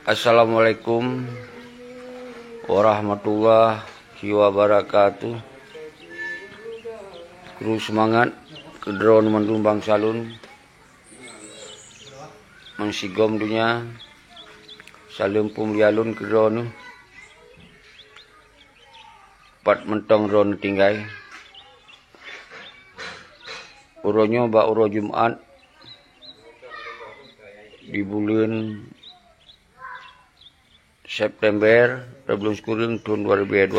Assalamualaikum warahmatullahi wabarakatuh. Kru semangat kedron mendumbang salun mengsigom dunia salum pumlialun kedron pat mentong ron tinggai uronyo ba uro Jumat di bulan September sebelum kurang tahun 2022.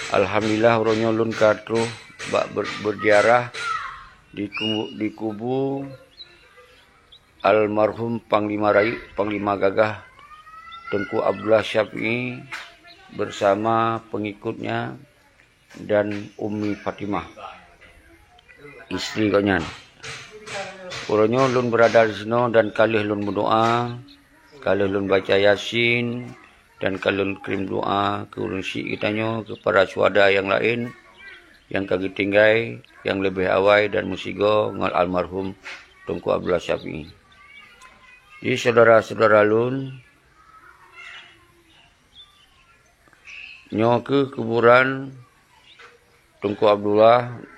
Alhamdulillah uronyo lun katru bak berziarah di kubu almarhum Panglima Rayu, Panglima Gagah Tengku Abdullah Syafi'i bersama pengikutnya dan Ummi Fatimah, istri konyan. Uronyo lun berada di sini dan kalih lun berdoa, kalih lun baca Yasin dan kalih lun kirim doa ke urun si kitanyo, ke para syuhada yang lain yang kagi tinggai yang lebih awai dan musigo ngal almarhum Tengku Abdullah Syafi'i. Jadi saudara-saudara lun nyo ke kuburan Tengku Abdullah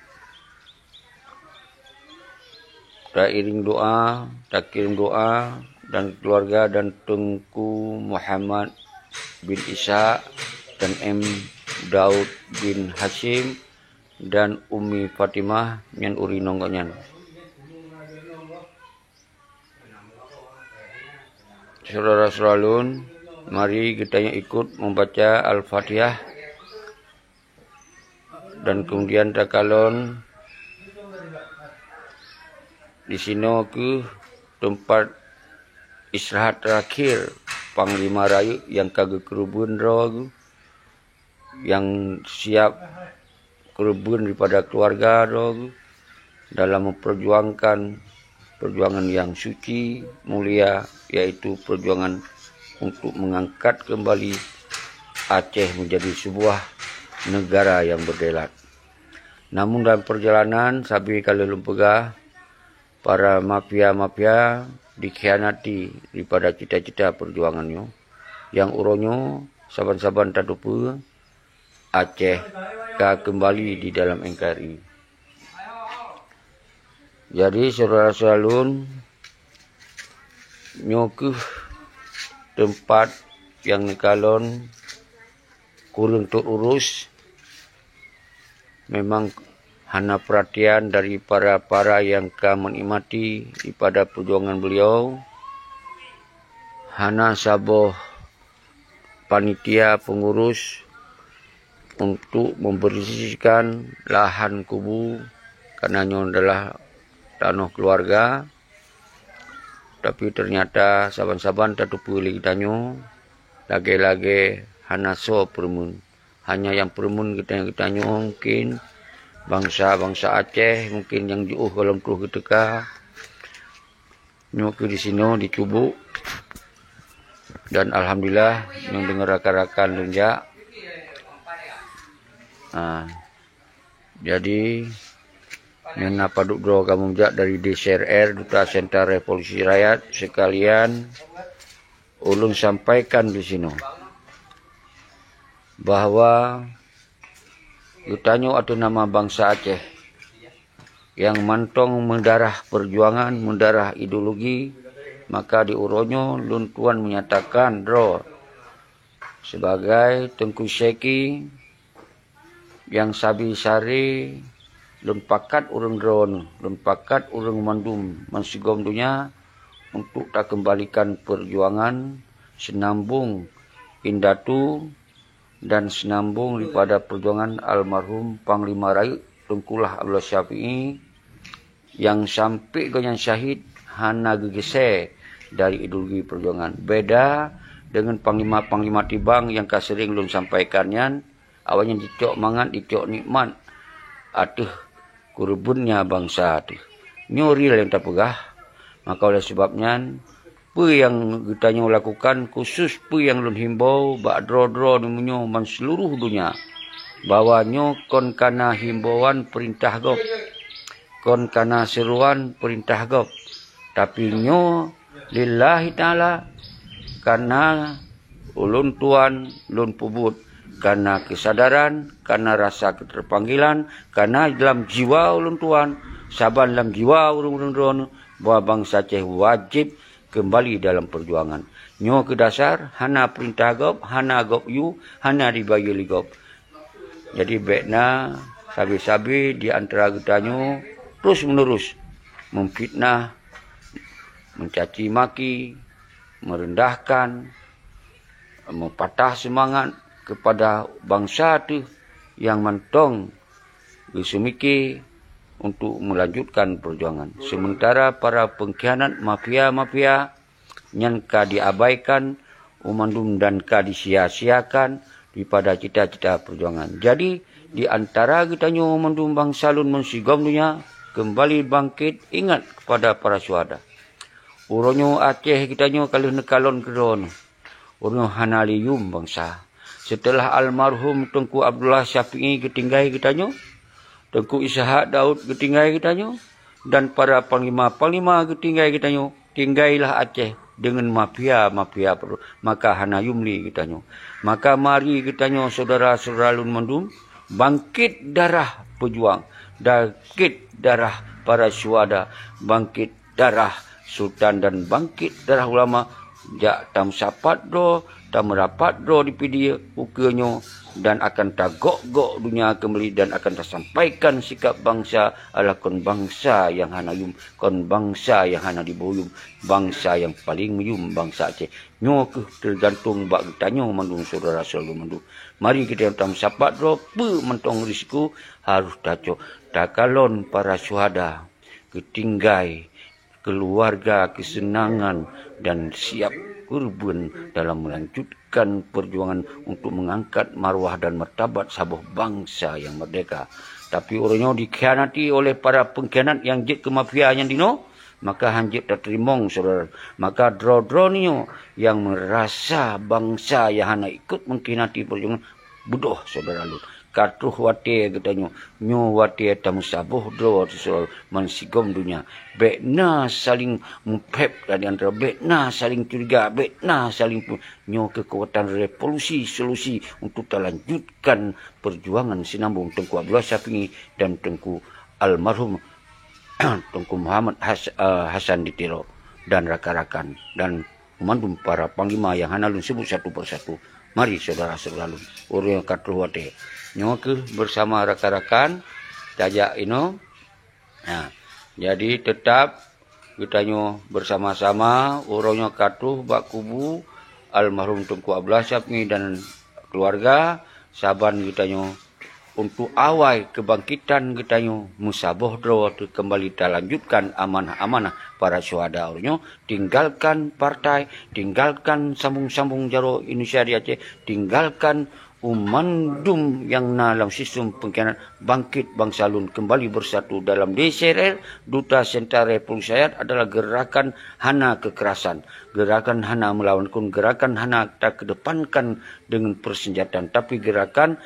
tak iring doa, tak kirim doa dan keluarga dan Tengku Muhammad bin Isa dan M. Daud bin Hashim dan Ummi Fatimah nyan uri nongkonyan. Saudara-saudara lun, mari kita ikut membaca Al-Fatihah dan kemudian takalon di sini ke tempat istirahat terakhir Panglima Rayu yang kagak kerubun roh, yang siap kerubun daripada keluarga roh dalam memperjuangkan perjuangan yang suci mulia, yaitu perjuangan untuk mengangkat kembali Aceh menjadi sebuah negara yang berdaulat. Namun dalam perjalanan sabi kali lumpegah para mafia-mafia dikhianati daripada cita-cita perjuangannya yang uronyo saban-saban tadupu Aceh kembali di dalam NKRI. Jadi saudara-saudara lun nyokuh tempat yang nikalon kurang terurus, memang hana perhatian dari para yang menikmati daripada perjuangan beliau. Hana saboh panitia pengurus untuk membersihkan lahan kubu karena adalah tanah keluarga. Tapi ternyata saban-saban tatupu lagi tanyo lagi-lagi hana so permun. Hanya yang permun kita mungkin bangsa Aceh mungkin yang jauh kalau keruh ketika nyoku di sini dicubuk, dan alhamdulillah yang dengar rakan-rakan lunjak. Jadi nena paduk bro kamu jak dari DCRR Duta Center Revolusi Rakyat sekalian ulun sampaikan di sini bahwa Yutanyo atau nama bangsa Aceh yang mantong mendarah perjuangan, mendarah ideologi, maka di uronyo lun tuan menyatakan draw sebagai Tengku Syeki yang sabi sari lun pakat urang drone, lun pakat urang mandum mensigom dunia untuk tak kembalikan perjuangan senambung indatu dan senambung daripada perjuangan almarhum Panglima Rayu Tengkulah Abdullah Syafi'i yang sampai goyang syahid hana gegese dari ideologi perjuangan. Beda dengan panglima-panglima tibang yang kasering lun sampaikannya, awalnya dicok mangan, dicok nikmat, atuh kurbunnya bangsa atuh. Nyuri yang tak pegah, maka oleh sebabnya apa yang kita lakukan, khusus apa yang lun himbau bak dro-dro nimunyo man seluruh dunia, bahwa nyo kon kana himbauan perintah gop, kon kana seruan perintah gop, Tapi nyo lillahi ta'ala, karena ulun tuan, ulun pubut, karena kesadaran, karena rasa keterpanggilan, karena dalam jiwa ulun tuan, saban dalam jiwa urung ron, bahwa bangsa Aceh wajib kembali dalam perjuangan. Nyo ke dasar, hana perintah gop, hana gop yu, hana dibagi ligop. Jadi bekna sabi-sabi di antara kita nyo terus menerus memfitnah, mencaci maki, merendahkan, mempatah semangat kepada bangsa tu yang mentong bersumiki untuk melanjutkan perjuangan. Sementara para pengkhianat mafia-mafia yang ka diabaikan, umandum dan ka disia-siakan daripada cita-cita perjuangan. Jadi di antara kita nyo umandum bangsa lun mensigom dunia kembali bangkit, ingat kepada para syuhada. Uronyo Aceh kita nyo kalau nekalon keron. Uronyo hanaliyum bangsa. Setelah almarhum Tengku Abdullah Syafi'i ketinggai kita nyo, Tengku Ishak Daud ketinggai kita nyo, dan para panglima-panglima ketinggai kita nyo, tinggailah Aceh dengan mafia-mafia, maka hanayumli kita nyo. Maka mari kita nyo saudara-saudara lun mandum, bangkit darah pejuang, bangkit darah para syuhada, bangkit darah sultan dan bangkit darah ulama. Jak tam sapat do, tam merapat do di pidi ukenyo, dan akan tagok-gok dunia kembali, dan akan tersampaikan sikap bangsa adalah kon bangsa yang hanayum, kon bangsa yang hana diboyum, bangsa yang paling meyum bangsa Aceh. Nyo ke tergantung bak kita nyo mandung saudara selalu mandung. Mari kita tam sapat do, pe mentong risiko harus taco. Takalon para syuhada ketinggai keluarga, kesenangan, dan siap kurban dalam melanjutkan perjuangan untuk mengangkat marwah dan martabat sabuh bangsa yang merdeka. Tapi orangnya dikhianati oleh para pengkhianat yang jik ke mafia yang dino, maka hanjit tak terimong saudara. Maka dro-dronyo yang merasa bangsa yang hana ikut mengkhianati perjuangan bodoh saudara lu. Katuh wate katanya, nyo wate tamu sabuh dro soal mensigom dunia. Bekna saling mempep dari antara, bekna saling curiga, bekna saling pun nyo kekuatan revolusi solusi untuk terlanjutkan perjuangan sinambung Tengku Abdullah Syafi'i dan Tengku almarhum Tengku Muhammad Hasan Ditiro dan rakan-rakan dan memandum para panglima yang hanalun sebut satu persatu. Mari saudara-saudara lun, orang katuh wate nyo ke bersama rakan-rakan tajak ino. Nah, jadi tetap kita nyo bersama-sama orangnya katuh bak kubu almarhum Tengku Abdullah Syafi'i dan keluarga saban kita nyo untuk awal kebangkitan kita nyo musaboh dro kembali terlanjutkan amanah-amanah para syuhada orangnya, tinggalkan partai, tinggalkan sambung-sambung jaro Indonesia di Aceh, tinggalkan umandum yang dalam sistem pengkhianat, bangkit bangsa lun kembali bersatu dalam DCRR. Duta Sentra Revolusi Rakyat adalah gerakan hana kekerasan, gerakan hana melawan kun, gerakan hana tak kedepankan dengan persenjataan, tapi gerakan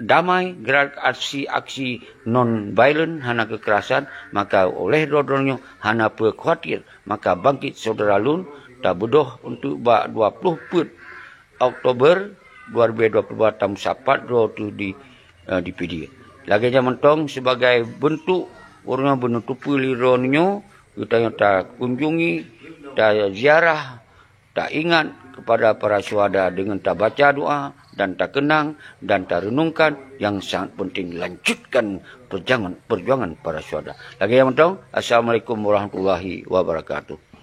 damai, gerak aksi-aksi non-violent, hana kekerasan. Maka oleh dua-duanya hana khawatir, maka bangkit saudara lun tak bodoh untuk 20 Oktober 2022 tam sapat do tu di PD. Lagi zaman tong sebagai bentuk orang menutupi lironyo, kita yang tak kunjungi, tak ziarah, tak ingat kepada para syuhada dengan tak baca doa dan tak kenang dan tak renungkan yang sangat penting, lanjutkan perjuangan para syuhada. Lagi zaman tong, assalamualaikum warahmatullahi wabarakatuh.